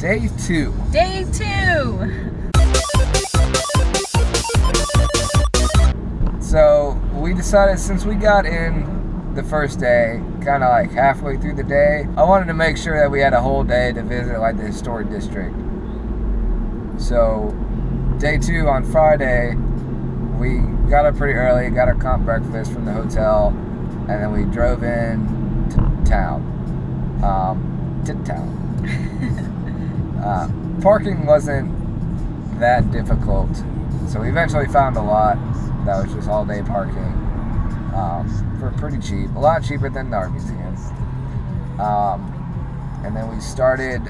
Day 2. Day 2. So we decided, since we got in the first day, kind of like halfway through the day, I wanted to make sure that we had a whole day to visit like the historic district. So day 2 on Friday, we got up pretty early, got our comp breakfast from the hotel, and then we drove in to town. Parking wasn't that difficult, so we eventually found a lot that was just all-day parking for pretty cheap, a lot cheaper than the art museum. And then we started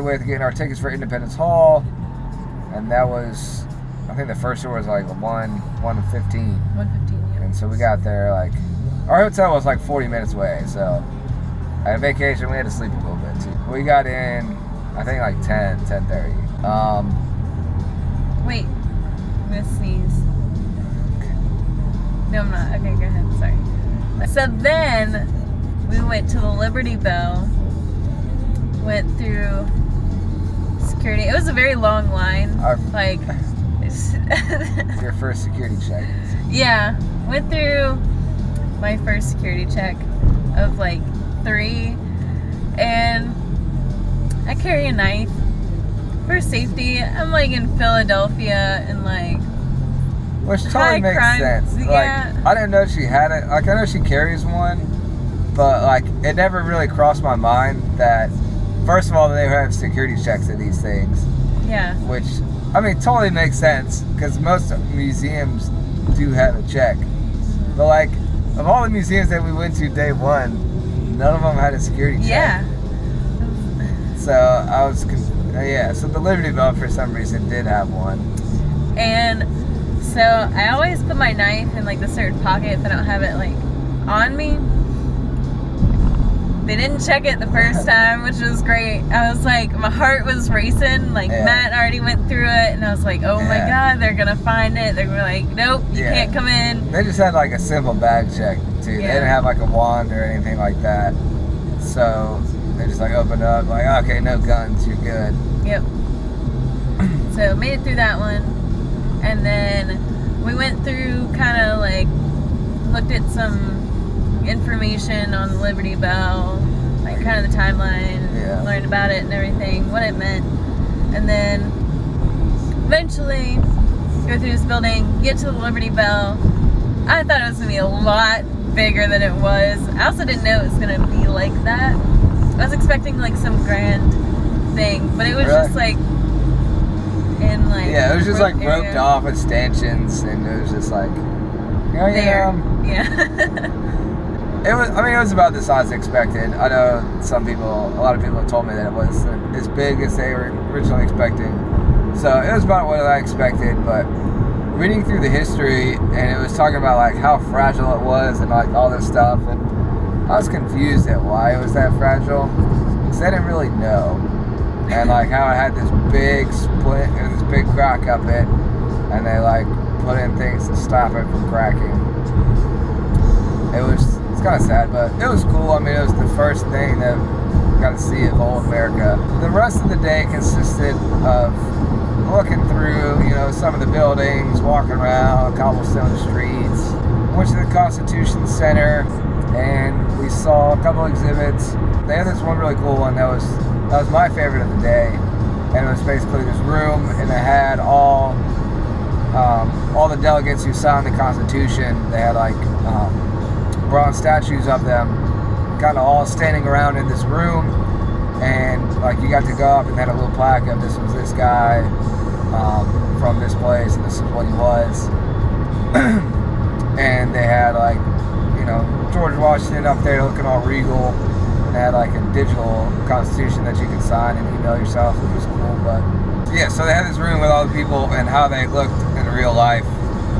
with getting our tickets for Independence Hall, and that was, I think the first tour was like 1:15. 1:15, yeah. And so we got there, like, our hotel was like 40 minutes away, so at vacation we had to sleep a little bit too. We got in, I think like 10:30. Wait, I'm gonna sneeze. No, I'm not. Okay, go ahead. Sorry. So then we went to the Liberty Bell, went through security. It was a very long line. Your first security check. Yeah, went through my first security check of like 3, and I carry a knife for safety. I'm like in Philadelphia and like, which totally makes sense. Yeah. Like, I didn't know she had it. Like, I know she carries one, but like, it never really crossed my mind that, first of all, they have security checks at these things. Yeah. Which, I mean, totally makes sense, because most museums do have a check. But like, of all the museums that we went to day 1, none of them had a security check. Yeah. So I was, so the Liberty Bell for some reason did have one. And so I always put my knife in like the certain pocket if I don't have it like on me. They didn't check it the first time, which was great. I was like, my heart was racing. Like, yeah. Matt already went through it, and I was like, oh my God, they're gonna find it. They're like, nope, you can't come in. They just had like a simple bag check too. Yeah. They didn't have like a wand or anything like that. So they just like opened up, like, okay, no guns, you're good. Yep. So made it through that one, and then we went through, kind of like looked at some information on the Liberty Bell, like kind of the timeline, learned about it and everything, what it meant, and then eventually go through this building, get to the Liberty Bell. I thought it was gonna be a lot bigger than it was. I also didn't know it was gonna be like that. I was expecting like some grand thing, but it was just like in like it was just like area. roped off with stanchions, and it was just like Yeah. It was about the size expected. I know a lot of people have told me that it was as big as they were originally expecting. So it was about what I expected, but reading through the history, and it was talking about like how fragile it was and like all this stuff, and I was confused at why it was that fragile, because I didn't really know. And like how it had this big split, this big crack up it, and they like put in things to stop it from cracking. It's kind of sad, but it was cool. I mean, it was the first thing that we got to see of old America. The rest of the day consisted of looking through, some of the buildings, walking around cobblestone streets. Went to the Constitution Center, and we saw a couple exhibits. They had this one really cool one that was my favorite of the day, and it was basically this room, and it had all the delegates who signed the Constitution. They had like bronze statues of them, kind of all standing around in this room, and like you got to go up and had a little plaque of this was this guy from this place, and this is what he was. And they had like George Washington up there looking all regal, and they had like a digital Constitution that you could sign and email yourself, which was cool. But yeah, so they had this room with all the people and how they looked in real life.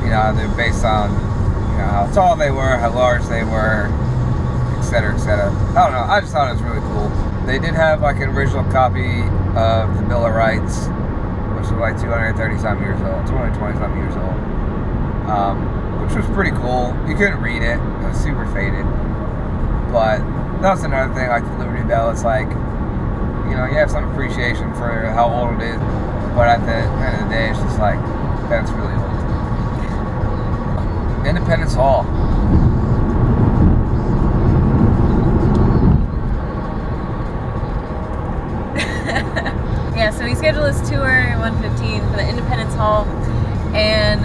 They're based on how tall they were, how large they were, etc., etc. I don't know. I just thought it was really cool. They did have like an original copy of the Bill of Rights, which was like 230-something years old, 220-something years old, which was pretty cool. You couldn't read it. It was super faded. But that was another thing, like the Liberty Bell. It's like, you know, you have some appreciation for how old it is, but at the end of the day, it's just like, that's really old. Independence Hall. Yeah, so we scheduled this tour at 1:15 for the Independence Hall, and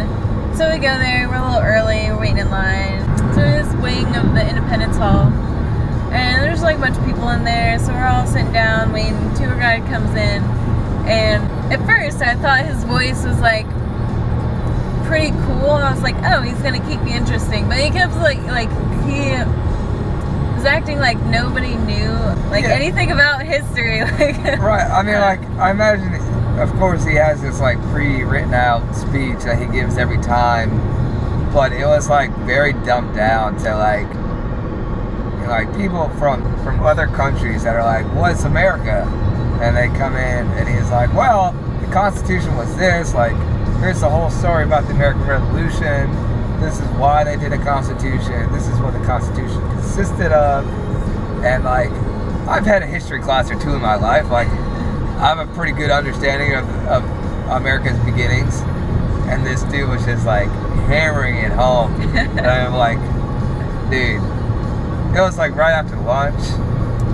so we go there. We're a little early. We're waiting in line. So this wing of the Independence Hall, and there's like a bunch of people in there. So we're all sitting down waiting. Tour guide comes in, and at first I thought his voice was like pretty cool. I was like, oh, he's gonna keep me interesting. But he kept like he was acting like nobody knew anything about history. Right. I mean, like, I imagine, of course, he has this like pre-written out speech that he gives every time, but it was like very dumbed down to like, you know, like people from other countries that are like, what's America? And they come in and he's like, well, the Constitution was this, like, here's the whole story about the American Revolution. This is why they did a Constitution. This is what the Constitution consisted of. And like, I've had a history class or two in my life. Like, I have a pretty good understanding of America's beginnings. And this dude was just like hammering it home. And I'm like, dude, it was like right after lunch.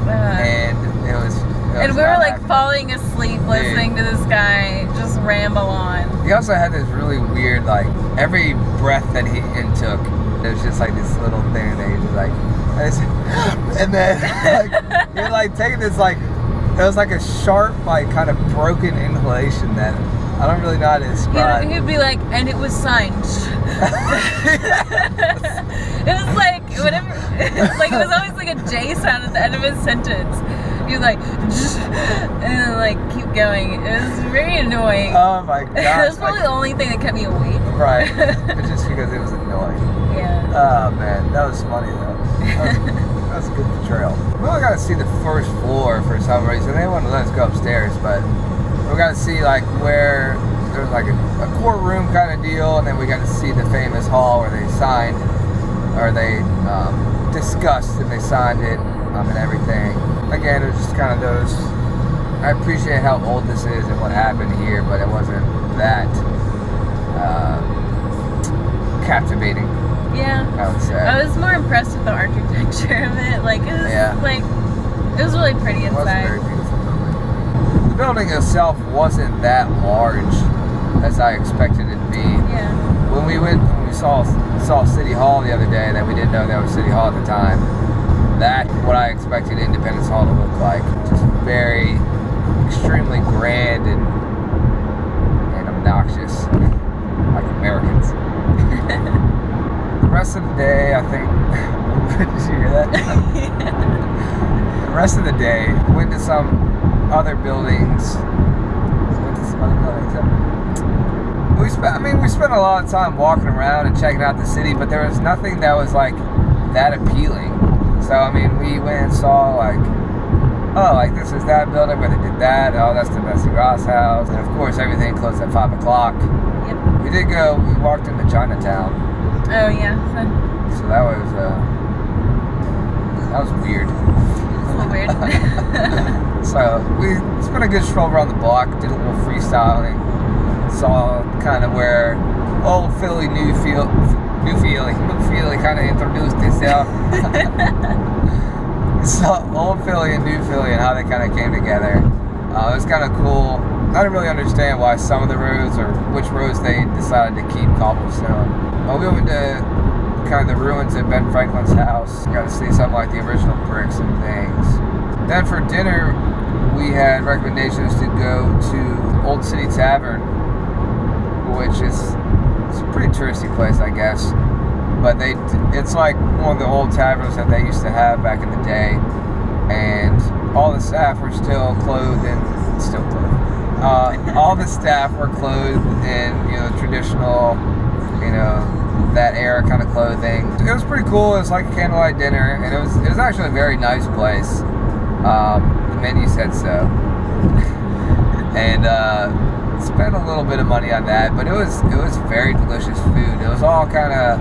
And it was and we were like falling asleep listening to this guy just ramble on. He also had this really weird, like, every breath that he intook, it was just like this little thing that he was like, and then like, he was like taking this like, it was like a sharp, like kind of broken inhalation that I don't really know how to describe. He'd be like, and it was signed. It was like whatever. Like it was always like a J sound at the end of his sentence. He was like, and then like keep going. It was very annoing. Oh my god! It was probably the only thing that kept me awake. Right, but just because it was annoying. Yeah. Oh man, that was funny though. That was a good portrayal. We only got to see the first floor for some reason. They wanted to let us go upstairs, but we got to see like where there's like a courtroom kind of deal, and then we got to see the famous hall where they signed, or they discussed and they signed it and everything. Again, it was just kind of those. I appreciate how old this is and what happened here, but it wasn't that captivating. Yeah, I would say. I was more impressed with the architecture of it. Like it was like it was really pretty inside. It was a very beautiful building. The building itself wasn't that large as I expected it to be. Yeah. When we saw City Hall the other day, that we didn't know that was City Hall at the time. That's what I expected Independence Hall to look like. Just very, extremely grand and obnoxious, like Americans. The rest of the day, I think. Did you hear that? The rest of the day, went to some other buildings. We spent a lot of time walking around and checking out the city, but there was nothing that was like that appealing. So I mean, we went and saw like, oh, like this is that building where they did that. Oh, that's the Betsy Ross house, and of course everything closed at 5 o'clock. Yep. We walked into Chinatown. Oh yeah. So that was weird. A little weird. So we spent a good stroll around the block, did a little freestyling, saw kind of where old Philly, New Philly kind of introduced itself. Saw old Philly and New Philly and how they kind of came together. It was kind of cool. I didn't really understand why some of the roads or which roads they decided to keep cobblestone. We went to kind of the ruins of Ben Franklin's house. Got to see something like the original bricks and things. Then for dinner, we had recommendations to go to Old City Tavern, which is a pretty touristy place, I guess. But it's like one of the old taverns that they used to have back in the day, and all the staff were still clothed. All the staff were clothed in traditional, that era kind of clothing. It was pretty cool. It was like a candlelight dinner, and it was actually a very nice place. The menu said so, and spent a little bit of money on that, but it was very delicious food. It was all kind of,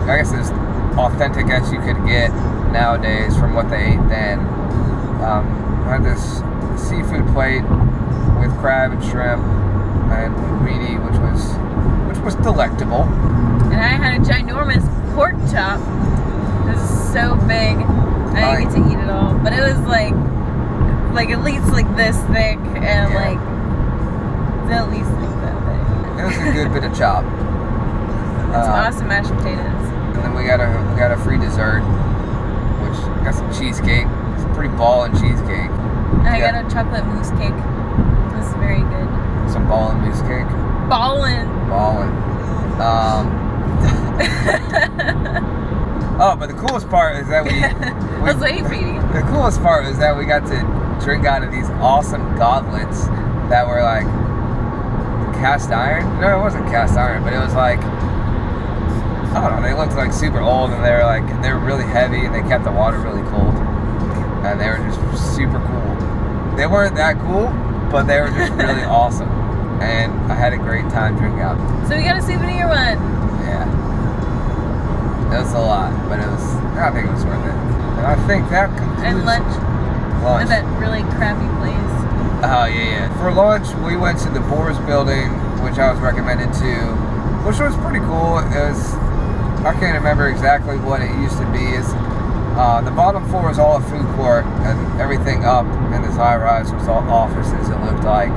I guess, as authentic as you could get nowadays from what they ate then. Had this seafood plate with crab and shrimp and linguine, which was delectable. And I had a ginormous pork chop. It was so big. I didn't get to eat it all, but it was like at least like this thick, and like at least like that big. It was a good bit of chop. Some awesome mashed potatoes. And then we got a free dessert, which got some cheesecake. It's a pretty ballin' cheesecake. And I got a chocolate mousse cake. It was very good. Some ballin' mousse cake. Ballin'. Oh, but the coolest part is that we I was waiting for you. The coolest part was that we got to drink out of these awesome goblets that were like cast iron. No, it wasn't cast iron, but it was like, I don't know, they looked like super old, and they were really heavy, and they kept the water really cold, and they were just super cool. They weren't that cool, but they were just really awesome, and I had a great time drinking out. So we got a souvenir one. Yeah, it was a lot, but I think it was worth it. And I think that concludes. And lunch. At that really crappy place. Oh yeah. For lunch, we went to the Boers Building, which I was recommended to, which was pretty cool. I can't remember exactly what it used to be. The bottom floor was all a food court, and everything up in this high rise was all offices, it looked like.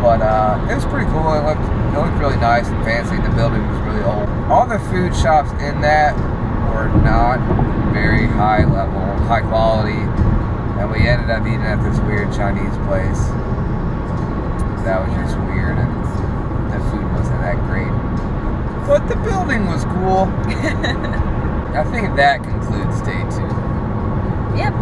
But it was pretty cool. It looked really nice and fancy. The building was really old. All the food shops in that were not very high level, high quality, and we ended up eating at this weird Chinese place. That was just weird, and the food wasn't that great. But the building was cool. I think that concludes day 2. Yep.